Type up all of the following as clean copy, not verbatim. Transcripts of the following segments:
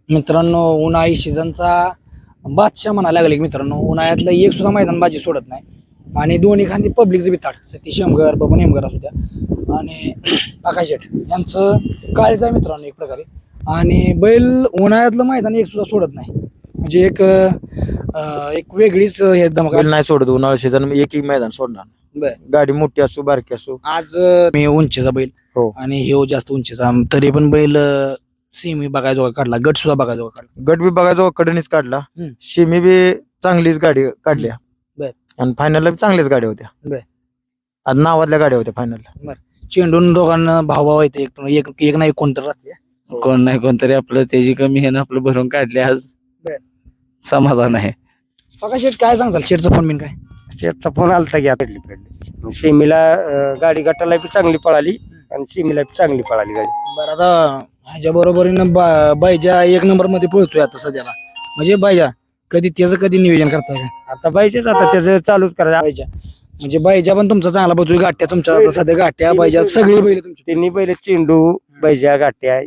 मित्रांनो उन्हाळी सीझनचा बादशाह म्हणायला लागले की मित्रांनो उन्हाळ्यातलं एक सुद्धा मैदान बाजी सोडत नाही आणि दोन्ही खांदी पब्लिकचं बिताड सतीश हेमगर बबन हेमगर असू द्या आणि आकाश शेठ यांचं काळीच आहे मित्रांनो एक प्रकारे. आणि बैल उन्हाळ्यातलं मैदान एक सुद्धा सोडत नाही म्हणजे एक वेगळीच हे धमका बैल नाही सोडत उन्हाळा सीझन एक मैदान सोडणार. गाडी मोठी असो बारकी असो. आज मी उंचीचा बैल हो आणि हे जास्त उंचीचा तरी पण बैल सेमी बघायचा काढला, गट सुद्धा बघायचा काढला. गट बी बघायचा कडनीच काढला. शिमी बी चांगलीच गाडी काढल्या आणि फायनलला बी चांगल्याच गाड्या होत्या. आज नावातल्या गाड्या होत्या फायनलला. चेंडून दोघांना भाव येते एक नाही कोणतं राहते कोण नाही कोणतरी आपलं त्याची कमी हे ना आपलं भरून काढले आज समाधान आहे. बघा शेठ काय सांगाल शेठचा फोन बिन काय शेटचा फोन आलता की आता सेमीला गाडी गटाला बी चांगली पळाली आणि सेमीला बी चांगली पळाली गाडी. बरं आता ह्याच्या बरोबरीनं बायजा एक नंबर मध्ये पळतोय आता सध्याला म्हणजे बायजा त्याचं कधी नियोजन करताय का? आता पाहिजेच आता त्याचं चालूच करायचं. बायजा म्हणजे बायजा पण तुमचा चांगला बघतोय गाठ्या तुमच्या आता सध्या गाठ्या बायजा सगळी बैल तुमची त्यांनी बैल चेंडू बैजा गाठ्या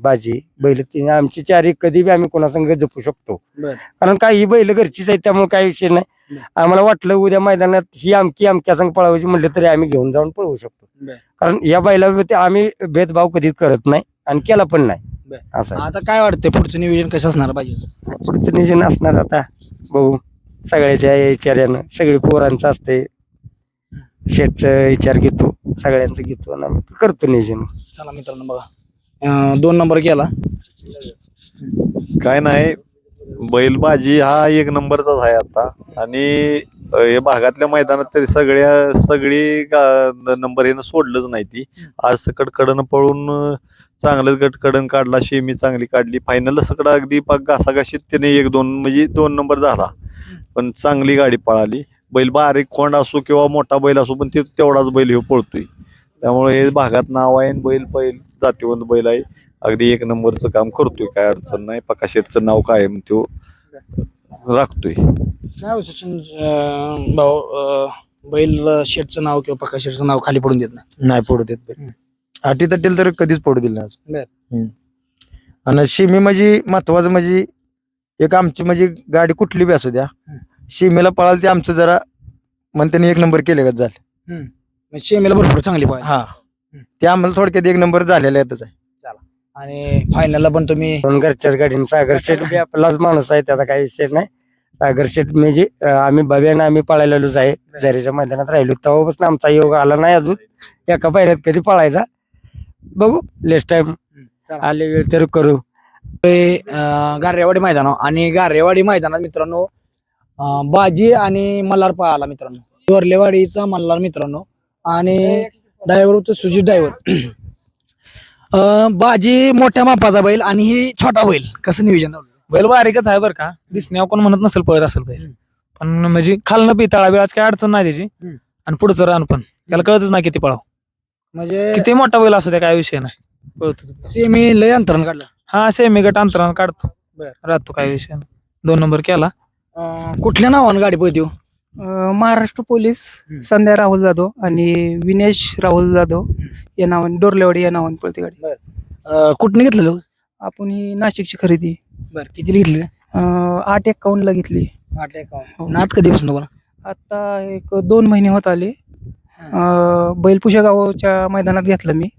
बाजी बैल तिने आमची चारी कधी बी आम्ही कोणासंग जपू शकतो. कारण काही बैल घरचीच आहेत त्यामुळे काही विषय नाही. आम्हाला वाटलं उद्या मैदानात ही अमक्या संघ पळवायची म्हटलं तरी आम्ही घेऊन जाऊन पळवू शकतो. कारण या बैला आम्ही भेदभाव कधीच करत नाही आणि केला पण नाही असं. आता काय वाटतंय पुढचं नियोजन कसं असणार पाहिजे? पुढचं नियोजन असणार आता बघू सगळ्याच्या विचारानं सगळी पोरांचं असते. शेटचं विचार घेतो सगळ्यांचं घेतो आणि आम्ही करतो नियोजन. चला मित्रांनो बघा 2 नंबर केला काय नाही बैलबाजी हा एक नंबरचाच आहे आता. आणि या भागातल्या मैदानात तरी सगळी नंबर येणं सोडलंच नाही. ती आज सकट कडन पळून चांगलंच गट कडन काढला, शेमी चांगली काढली, फायनल सकड अगदी घासाघाशीत त्याने 1-2 म्हणजे 2 नंबर झाला. पण चांगली गाडी पळाली. बैल बारीक खोंड असो किंवा मोठा बैल असो पण तेवढाच बैल हे पळतोय. त्यामुळे हे भागात नाव आहे. बैल जातीवंत बैल आहे. अगदी एक नंबरचं काम करतोय, काय अडचण नाही. पकाशेटचं नाव कायम तो राखतोय. काय हो सचिन भाऊ बैल शेठचं नाव किंवा पक्का शेठचं नाव खाली पडून देत नाही पडू देत बैल. अटी तटील तर कधीच पडू दिलं बर. नाही. आणि शिमी म्हणजे महत्वाचं म्हणजे एक आमची म्हणजे गाडी कुठली बी असू द्या शिमीला पळाल ते आमचं जरा म्हणते एक नंबर केले का झालं. शेमीला भरपूर चांगली पाहिजे. हा ते आम्हाला थोडक्यात एक नंबर झालेला येतच आहे. आणि फायनलला पण तुम्ही घरच्याच गाडीने सागर शेठ बी आपलाच माणूस आहे त्याचा काही विषय नाही. सागर शेठ म्हणजे आम्ही बब्यानं आम्ही पळायलोच आहे. झरीच्या मैदानात राहिलो तेव्हापासून आमचा योग आला नाही अजून एका पायऱ्यात कधी पळायचा. बघू नेक्स्ट टाइम आले वेळ तर करू. गारेवाडी मैदान आणि गारेवाडी मैदानात मित्रांनो बाजी आणि मल्हार पळाला मित्रांनो. दोरलेवाडीचा मल्हार मित्रांनो आणि ड्रायव्हर होतो सुजित ड्रायव्हर. बाजी मोठ्या मापाचा बैल आणि ही छोटा बैल कसं नियोजन? बैल बारीकच आहे बरं का, दिसण्यावर कोण म्हणत नसेल पळत असेल बैल, पण म्हणजे खालनं पिताळा बी आज काय अडचण नाही त्याची. आणि पुढचं रान पण त्याला कळतच नाही किती पळाव, म्हणजे किती मोठा बैल असू द्या काय विषय नाही, पळतो. सेमी लय अंतरण काढलं. हा सेमी गट अंतरानं काढतो बरं. राहतो काय विषय नाही. 2 नंबर केला. कुठल्या नावानं गाडी पळते? महाराष्ट्र पोलीस संध्या राहुल जाधव आणि विनेश राहुल जाधव या नावाने डोरलेवाडी या नावाने पळते गाडी. कुठने घेतलेलं आपण ही नाशिकची खरेदी बरं किती घेतली? 851 ला घेतली. नात कधीपासून तुम्हाला? आता एक 2 महिने होत आले. बैल पुशेगावच्या मैदानात घेतलं मी.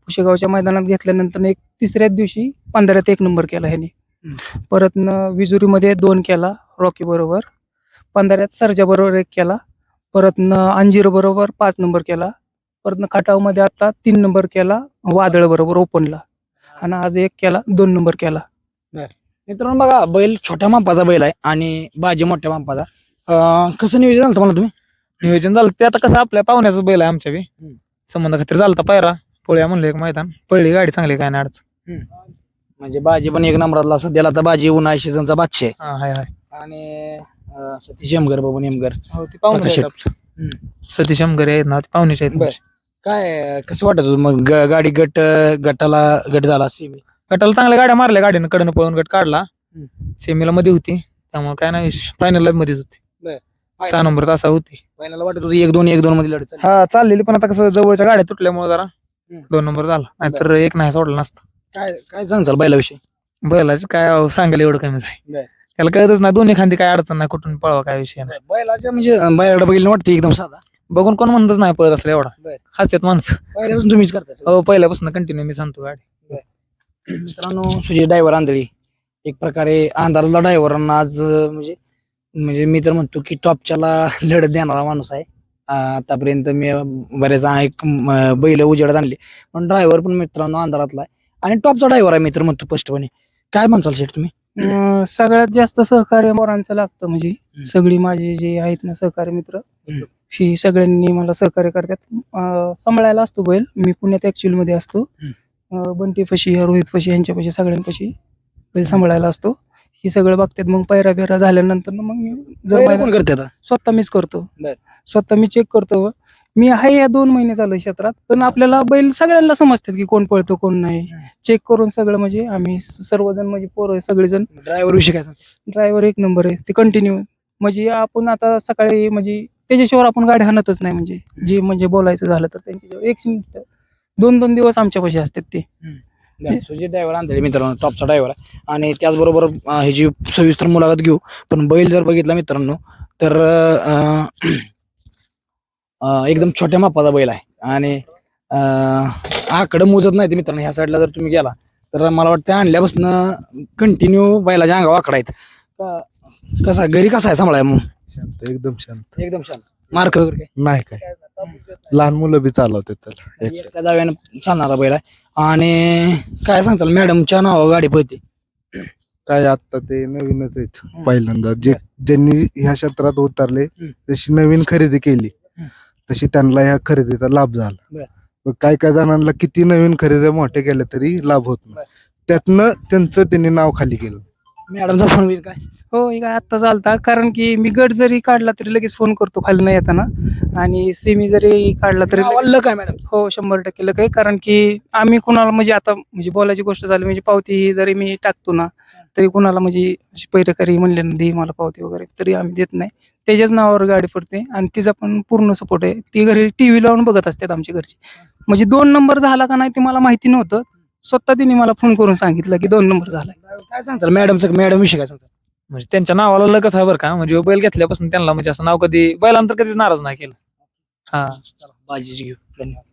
पुशेगावच्या मैदानात घेतल्यानंतर एक 3ऱ्याच दिवशी 15त 1 नंबर केला ह्याने. परत विजुरीमध्ये 2 केला रॉकी बरोबर. 15त सर्जा बरोबर 1 केला. परत अंजीर बरोबर 5 नंबर केला. परत खटाव मध्ये आता 3 नंबर केला वादळ बरोबर ओपनला. आणि आज 1 केला 2 नंबर केला. मित्रांनो बघा बैल छोट्या मापाचा बैल आहे आणि बाजी मोठ्या मापाचा. कसं नियोजन झालं तुम्हाला? तुम्ही नियोजन झालं ते आता कसं आपल्या पाहुण्याचं बैल आहे आमच्या बी संबंध खातीर झालता पायरा पोळ्या म्हणलं एक मैदान पळली गाडी चांगली काय नाही अडचण. म्हणजे बाजी पण 1 नंबरातला सध्याला आता बाजी उन्हाळी सीझनचा बादशाह आहे. हा हाय हाय. आणि सतीश हेमगर बबन हेमगर हो ते पाहुणे सतीश अमगरे आहेत ना ते पाहुणेचे आहेत. काय कसं वाटत होतं मग गाडी गटाला गट झाला सेमी? गटाला चांगल्या गाड्या मारल्या गाडीनं कडनं पळून गट काढला. सेमीला मध्ये होती त्यामुळे काय नाही फायनल मध्येच होती. 6 नंबर तासा होती. फायनल वाटत होती 1-2 मध्ये लढत. हा चाललेली पण आता कसं जवळच्या गाड्या तुटल्यामुळे जरा 2 नंबर झाला नाहीतर 1 नाही सोडला नसता. काय सांगाल बैलाविषयी? बैलाची काय सांगायला एवढं कमीच आहे बर. त्याला कळतच नाही दोन्ही खांदी काय अडचण नाही कुठून पळवा काय विषय नाही बैलाच्या म्हणजे बैलाला बैल वाटते एकदम साधा. बघून कोण म्हणतच नाही पळत असलं एवढा बर. हसतात माणसं पहिल्यापासून तुम्हीच करता सगळं. हो पहिल्यापासून कंटिन्यू मी सांगतो गाडी मित्रांनो सुजय ड्रायव्हर आंधळी एक प्रकारे अंधारातला ड्रायव्हरांना आज म्हणजे म्हणजे मी तर म्हणतो की टॉपच्याला लढत देणारा माणूस आहे. आतापर्यंत मी बरेच एक बैल उजेडात आणले पण ड्रायव्हर पण मित्रांनो अंधारातला आहे आणि टॉपचा ड्रायव्हर आहे मित्र म्हणतो स्पष्टपणे. काय म्हणसाल शेठ तुम्ही? सगळ्यात जास्त सहकार्य मोरांचं लागतं म्हणजे सगळी माझी जे आहेत ना सहकारी मित्र ही सगळ्यांनी मला सहकार्य करतात. सांभाळायला असतो बैल मी पुण्यात ऍक्च्युअल मध्ये असतो. बंटी फशी रोहित फशी यांच्यापाशी सगळ्यांपाशी बैल सांभाळायला असतो. ही सगळं बघतात मग पैरा बिरा झाल्यानंतर मग मी जर बैल मैदान- कोण करते आता? स्वतः मीच करतो. बर. स्वतः मी चेक करतो. मी आहे या 2 महिने झालं क्षेत्रात पण आपल्याला बैल सगळ्यांना समजतात की कोण पळतो कोण नाही. चेक करून सगळं म्हणजे आम्ही सर्वजण म्हणजे पोरं सगळेजण ड्रायव्हर विषयी काय सांगता? ड्रायव्हर एक नंबर आहे ते कंटिन्यू म्हणजे आपण आता सकाळी म्हणजे त्याच्याशिवाय आपण गाडी हाणतच नाही म्हणजे जे म्हणजे बोलायचं झालं तर त्यांच्याशिवाय 1 मिनिट 2 दिवस आमच्यापाशी असतात ते. सुजय ड्रायव्हर आंधळी मित्रांनो टॉपचा ड्रायव्हर आहे आणि त्याचबरोबर ह्याची सविस्तर मुलाखत घेऊ. पण बैल जर बघितला मित्रांनो तर एकदम छोट्या मापाचा बैल आहे आणि आकडं मोजत नाही ते मित्रांनो. ह्या साईडला जर तुम्ही गेला तर मला वाटतं आणल्यापासून कंटिन्यू बैलाच्या अंगावर आकडा आहेत. कसा घरी कसा आहे सांभाळाय मग? शांत एकदम शांत एकदम शांत. मार्क वगैरे काय? नाही काय लहान मुलं बी चालवतात त्याला एका दाव्यानं चालणारा बैल आहे. आणि काय सांगताल मॅडमच्या नावावर गाडी पळते? काय आता ते नवीनच आहेत पहिल्यांदा ज्यांनी ह्या क्षेत्रात उतरले जशी नवीन खरेदी केली तशी त्यांना ह्या खरेदीचा लाभ झाला. मग काय काय जणांना किती नवीन खरेदी मोठे केल्या तरी लाभ होत नाही. त्यातनं त्यांचं त्यांनी नाव खाली केलं. मॅडमचा फोन होईल काय? हो हे काय आत्ता चालता कारण की मी गट जरी काढला तरी लगेच फोन करतो खाली नाही येताना आणि सेमी जरी काढला तरी नावाला काय मॅडम? हो 100% लग आहे कारण की आम्ही कुणाला म्हणजे आता म्हणजे बोलायची गोष्ट झाली म्हणजे पावती ही जरी मी टाकतो ना तरी कुणाला म्हणजे अशी पैरकरी म्हणले ना दे मला पावती वगैरे तरी आम्ही देत नाही. त्याच्याच नावावर गाडी पडते आणि तिचा पण पूर्ण सपोर्ट आहे. ती घरी टीव्ही लावून बघत असतात आमच्या घरची म्हणजे 2 नंबर झाला का नाही ते मला माहिती नव्हतं. स्वतः तिने मला फोन करून सांगितलं की 2 नंबर झालाय. काय सांगताल मॅडम विषयी काय सांगताल? म्हणजे त्यांच्या नावाला लगच आहे बरं का म्हणजे बैल घेतल्यापासून त्यांना म्हणजे असं नाव कधी बैलांतर कधीच नाराज नाही केलं. हा बाजीची घेऊ. धन्यवाद.